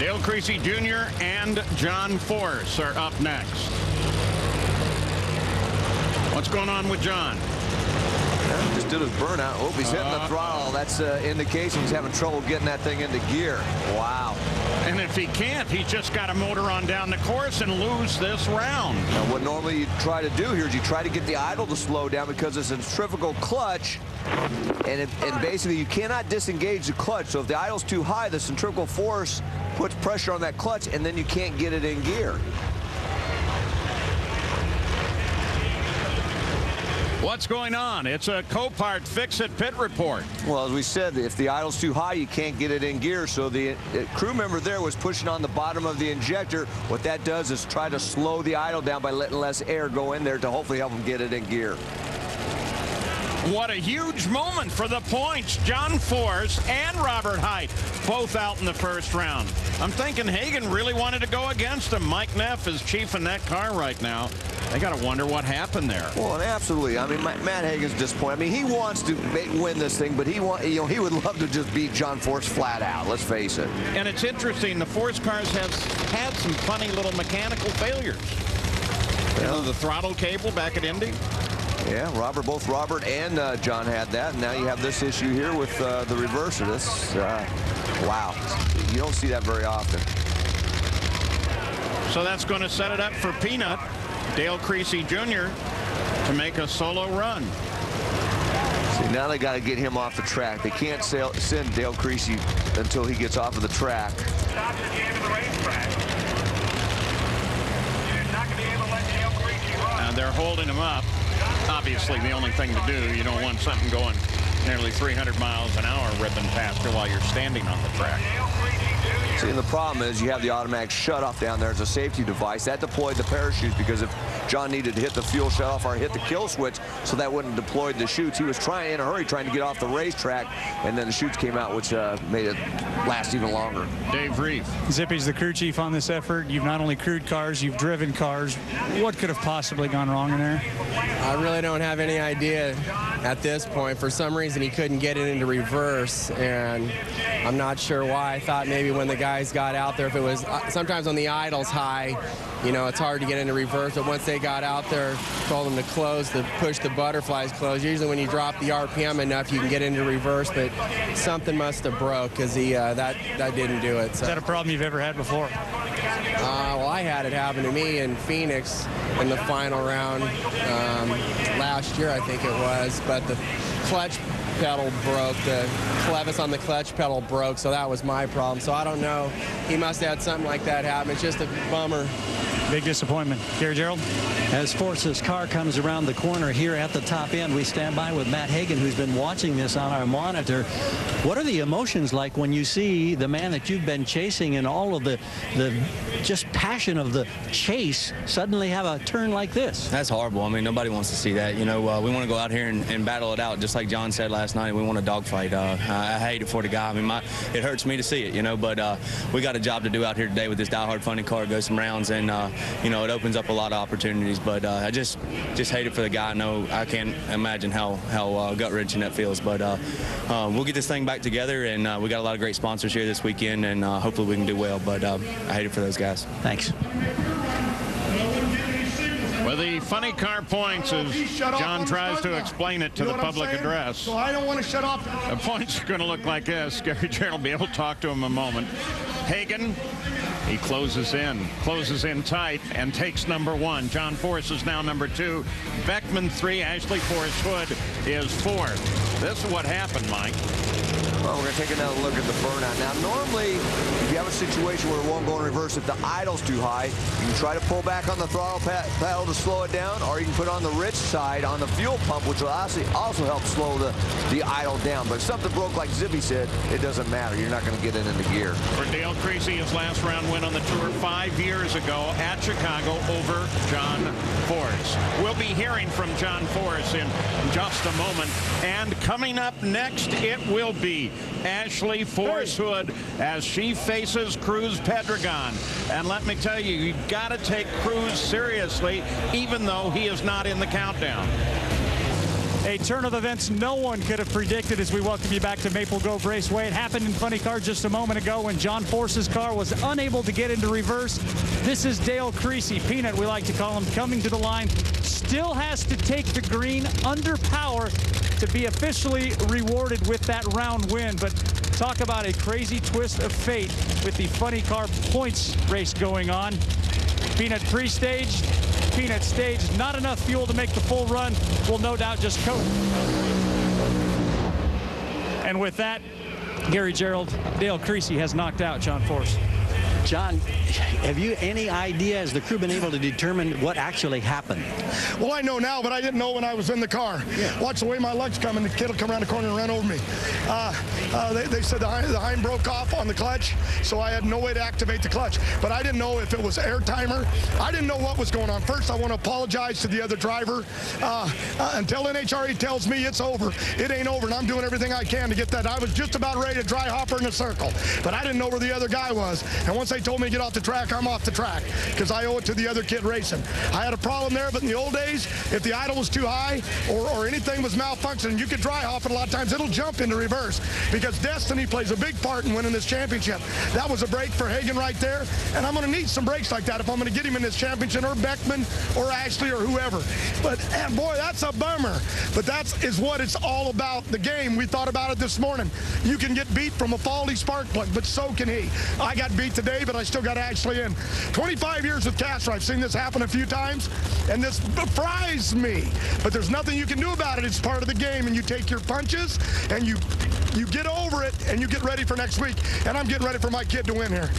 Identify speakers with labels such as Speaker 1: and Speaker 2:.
Speaker 1: Dale Creasy Jr. and John Force are up next. What's going on with John?
Speaker 2: Yeah, just did his burnout. Oh, he's hitting the throttle. That's indication he's having trouble getting that thing into gear. Wow.
Speaker 1: And if he can't, he's just got to motor on down the course and lose this round.
Speaker 2: Now, what normally you try to do here is you try to get the idle to slow down because it's a centrifugal clutch. And basically, you cannot disengage the clutch. So if the idle's too high, the centrifugal force puts pressure on that clutch, and then you can't get it in gear.
Speaker 1: What's going on? It's a Copart Fix-It pit report.
Speaker 2: Well, as we said, if the idle's too high, you can't get it in gear. So the crew member there was pushing on the bottom of the injector. What that does is try to slow the idle down by letting less air go in there to hopefully help him get it in gear.
Speaker 1: What a huge moment for the points. John Force and Robert Height both out in the first round. I'm thinking Hagan really wanted to go against him. Mike Neff is chief in that car right now. They got to wonder what happened there.
Speaker 2: Well, and absolutely. I mean, Matt Hagan's disappointed. I mean, he wants to win this thing, but he would love to just beat John Force flat out. Let's face it.
Speaker 1: And it's interesting. The Force cars have had some funny little mechanical failures. You know, the throttle cable back at Indy.
Speaker 2: Yeah, both Robert and John had that. And now you have this issue here with the reverse of this. Wow. You don't see that very often.
Speaker 1: So that's going to set it up for Peanut, Dale Creasy Jr., to make a solo run.
Speaker 2: See, now they got to get him off the track. They can't send Dale Creasy until he gets off of the track.
Speaker 3: Stop at the end of the racetrack. You're not going to be able to let Dale Creasy run.
Speaker 1: They're holding him up. Obviously, the only thing to do, you don't want something going nearly 300 miles an hour ripping past you while you're standing on the track.
Speaker 2: See, and the problem is you have the automatic shutoff down there as a safety device. That deployed the parachutes because if John needed to hit the fuel shutoff or hit the kill switch, so that wouldn't deploy the chutes. He was trying in a hurry, trying to get off the racetrack, and then the chutes came out, which made it last even longer.
Speaker 1: Dave Reeve.
Speaker 4: Zippy's the crew chief on this effort. You've not only crewed cars, you've driven cars. What could have possibly gone wrong in there?
Speaker 5: I really don't have any idea at this point. For some reason, he couldn't get it into reverse, and I'm not sure why. I thought maybe when the guys got out there, if it was sometimes on the idles high, you know, it's hard to get into reverse, but once they got out there, told them to close, to push the butterflies close. Usually when you drop the RPM enough, you can get into reverse, but something must have broke because that didn't do it. So.
Speaker 4: Is that a problem you've ever had before?
Speaker 5: Well, I had it happen to me in Phoenix in the final round last year, I think it was, but the clutch pedal broke. The clevis on the clutch pedal broke, so that was my problem. So I don't know. He must have had something like that happen. It's just a bummer.
Speaker 4: Big disappointment. Gary Gerald?
Speaker 6: As Force's car comes around the corner here at the top end, we stand by with Matt Hagan, who's been watching this on our monitor. What are the emotions like when you see the man that you've been chasing and all of the just passion of the chase suddenly have a turn like this?
Speaker 7: That's horrible. I mean, nobody wants to see that. You know, we want to go out here and battle it out, just like John said last night. We want a dogfight. I hate it for the guy. I mean, it hurts me to see it, you know, but we got a job to do out here today with this diehard funny car, go some rounds, and you know, it opens up a lot of opportunities. But I just hate it for the guy. I know I can't imagine how gut-wrenching that feels. But we'll get this thing back together, and we got a lot of great sponsors here this weekend, and hopefully we can do well. But I hate it for those guys.
Speaker 6: Thanks.
Speaker 1: Well, the funny car points as John tries to explain it to the public address.
Speaker 8: So I don't want to shut off.
Speaker 1: The points are going to look like this. Gary Gerald will be able to talk to him a moment. Hagan, he closes in tight and takes number 1. John Force is now number 2. Beckman 3. Ashley Force Hood is 4th. This is what happened, Mike.
Speaker 2: Well, we're going to take another look at the burnout. Now, normally, if you have a situation where it won't go in reverse, if the idle's too high, you can try to pull back on the throttle pedal to slow it down, or you can put on the rich side on the fuel pump, which will also help slow the idle down. But if something broke, like Zippy said, it doesn't matter. You're not going to get it into gear.
Speaker 1: For Dale Creasy, his last round win on the Tour 5 years ago at Chicago over John Force. We'll be hearing from John Force in just a moment. And coming up next, it will be Ashley Force Hood as she faces Cruz Pedregon. And let me tell you, you've got to take Cruz seriously, even though he is not in the countdown.
Speaker 4: A turn of events no one could have predicted as we welcome you back to Maple Grove Raceway. It happened in Funny Car just a moment ago when John Force's car was unable to get into reverse. This is Dale Creasy, Peanut we like to call him, coming to the line. Still has to take the green under power to be officially rewarded with that round win. But talk about a crazy twist of fate with the Funny Car points race going on. Peanut pre-staged, Peanut staged, not enough fuel to make the full run. Will no doubt just coast. And with that, Gary Gerald, Dale Creasy has knocked out John Force.
Speaker 6: John, have you any idea, has the crew been able to determine what actually happened?
Speaker 8: Well, I know now, but I didn't know when I was in the car. Yeah. Watch the way my leg's coming. The kid will come around the corner and run over me. They said the hind broke off on the clutch, so I had no way to activate the clutch. But I didn't know if it was air timer. I didn't know what was going on. First, I want to apologize to the other driver. Until NHRA tells me it's over, it ain't over, and I'm doing everything I can to get that. I was just about ready to dry hopper in a circle, but I didn't know where the other guy was. And once they told me to get off the track, I'm off the track because I owe it to the other kid racing. I had a problem there, but in the old days, if the idle was too high or anything was malfunctioning, you could dry hop it a lot of times. It'll jump into reverse because destiny plays a big part in winning this championship. That was a break for Hagan right there, and I'm going to need some breaks like that if I'm going to get him in this championship, or Beckman or Ashley or whoever. But boy, that's a bummer. But that is what it's all about, the game. We thought about it this morning. You can get beat from a faulty spark plug, but so can he. I got beat today, but I still got Ashley in. 25 years with Castro, I've seen this happen a few times, and this fries me. But there's nothing you can do about it. It's part of the game, and you take your punches, and you get over it, and you get ready for next week. And I'm getting ready for my kid to win here.